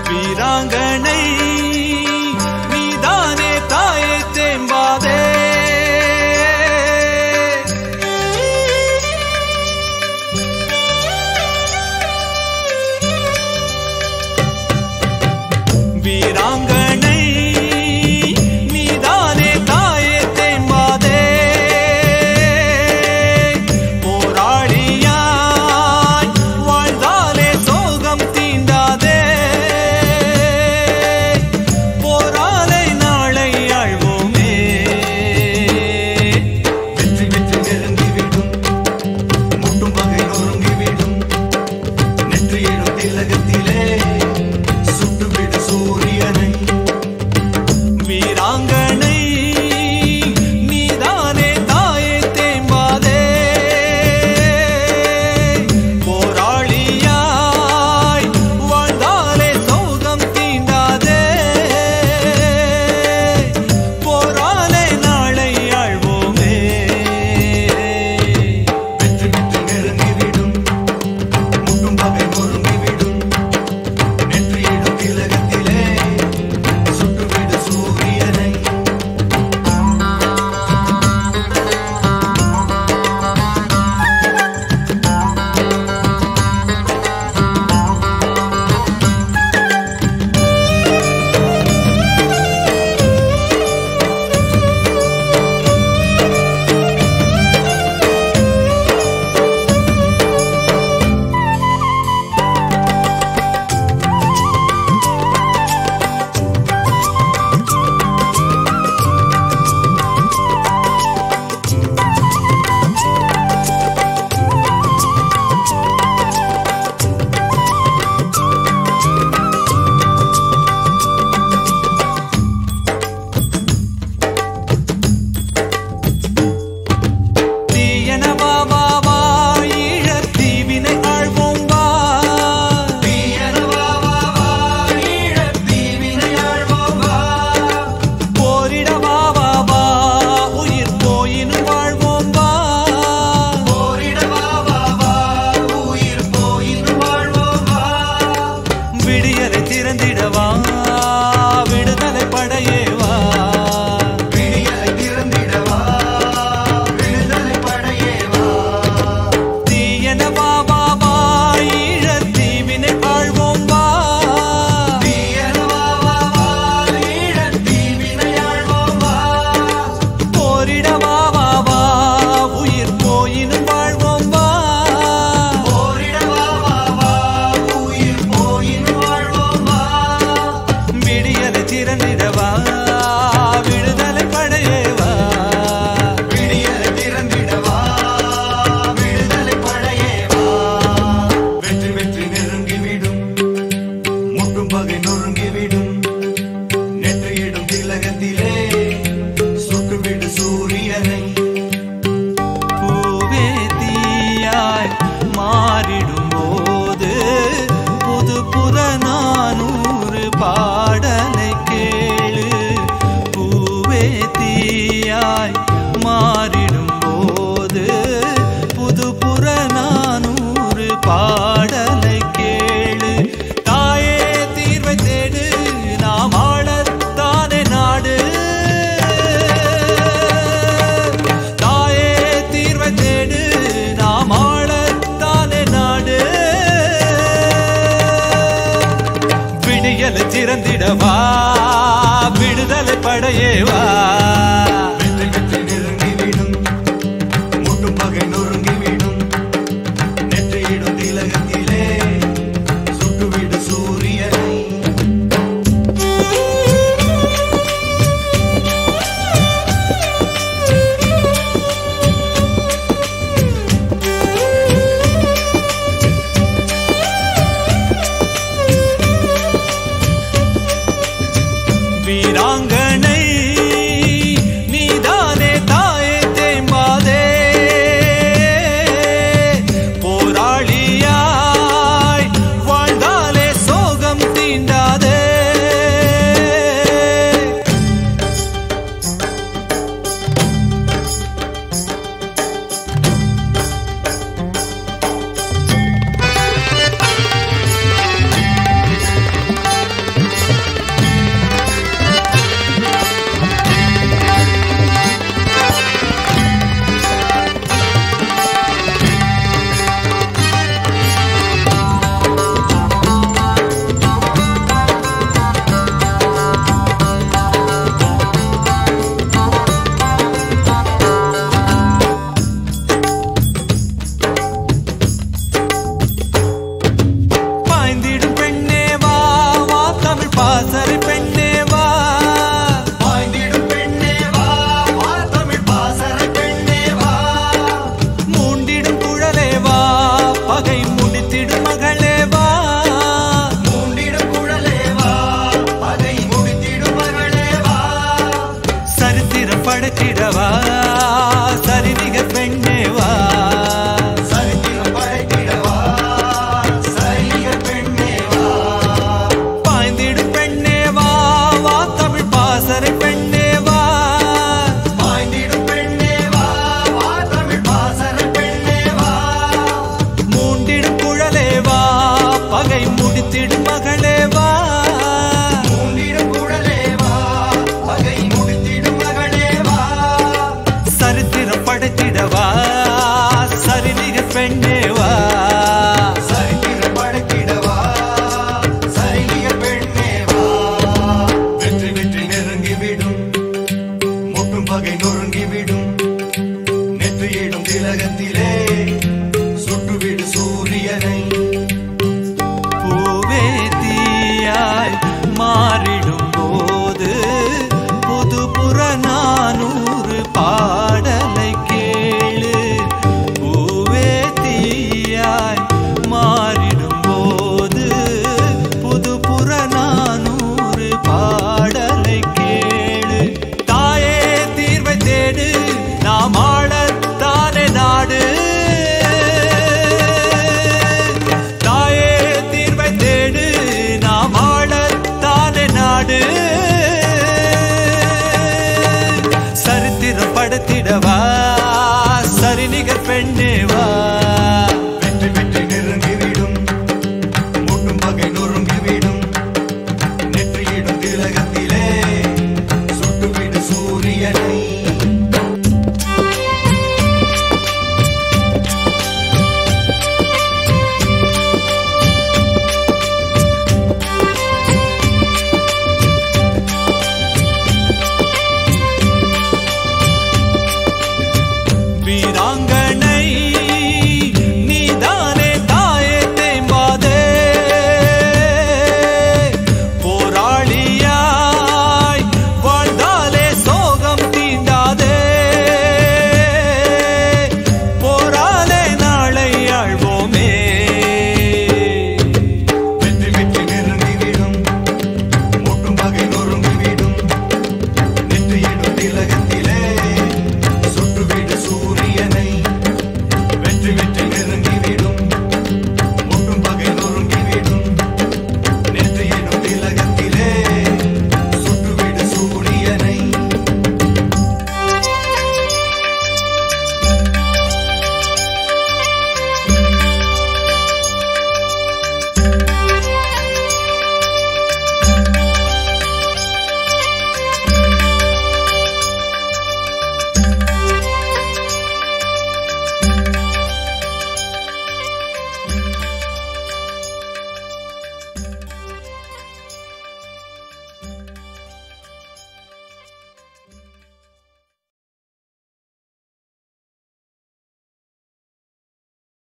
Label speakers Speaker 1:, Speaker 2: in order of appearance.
Speaker 1: வீராங்கனை நீதானே தாயை தேம்பாதே வீராங்கனை நீதானே தாயை தேம்பாதே போராளியாய் வாழ்ந்தாலே சோகம் தீண்டாதே போராளை நாளை ஆழ்வோமே வெற்றி வெற்றி நெருங்கிவிடும் முட்டும் பகை நொறுங்கிவிடும் நெற்றியிடும் திலகத்திலே சுட்டுவிடு சூரியனை வீராங்கனை நீதானே தாயை தேம்பாதே போராளியாய் வாழ்ந்தாலே சோகம் தீண்டாதே போராளை நாளை ஆழ்வோமே வெற்றி வெற்றி நெருங்கிவிடும் முட்டும் பகை நொறுங்கிவிடும் நெற்றியிடும் திலகத்திலே சுட்டுவிடு சூரியனை தீயன வா வா வா ஈழத் தீவினை ஆழ்வோம் வா தீயன வா வா வா ஈழத் தீவினை ஆழ்வோம் வா போரிட வா வா வா உயிர் போயினும் வாழ்வோம் வா போரிட வா வா வா உயிர் போயினும் வாழ்வோம் வா விடியலை திறந்திடவா விடுதலை படையே வா விடியலை திறந்திடவா விடுதலை படையே வா தீயன வா வா வா ஈழத் தீவினை ஆழ்வோம் வா தீயன வா வா வா ஈழத் தீவினை ஆழ்வோம் வா போரிட வா வா வா உயிர் போயினும் வாழ்வோம் வா போரிட வா வா வா உயிர் போயினும் வாழ்வோம் வா விடியலை திறந்திடவா விடுதலை படையே வா விடியலை திறந்திடவா விடுதலை படையே வா வெற்றி வெற்றி நெருங்கிவிடும் முட்டும் பகை நொறுங்கிவிடும் நெற்றியிடும் திலகத்திலே சுட்டுவிடு சூரியனை பூவே தீயாய் மாறிடும் போது புது புறநானூறு பாடலை கேளு பூவே தீயாய் மாறிடும் போது புது புறநானூறு பாடலை கேளு தாயே தீர்வை தேடு நாம் ஆளத்தானே நாடு தாயே தீர்வை தேடு நாம் ஆளத்தானே நாடு விடியலை திறந்திடவா விடுதலை படையே வா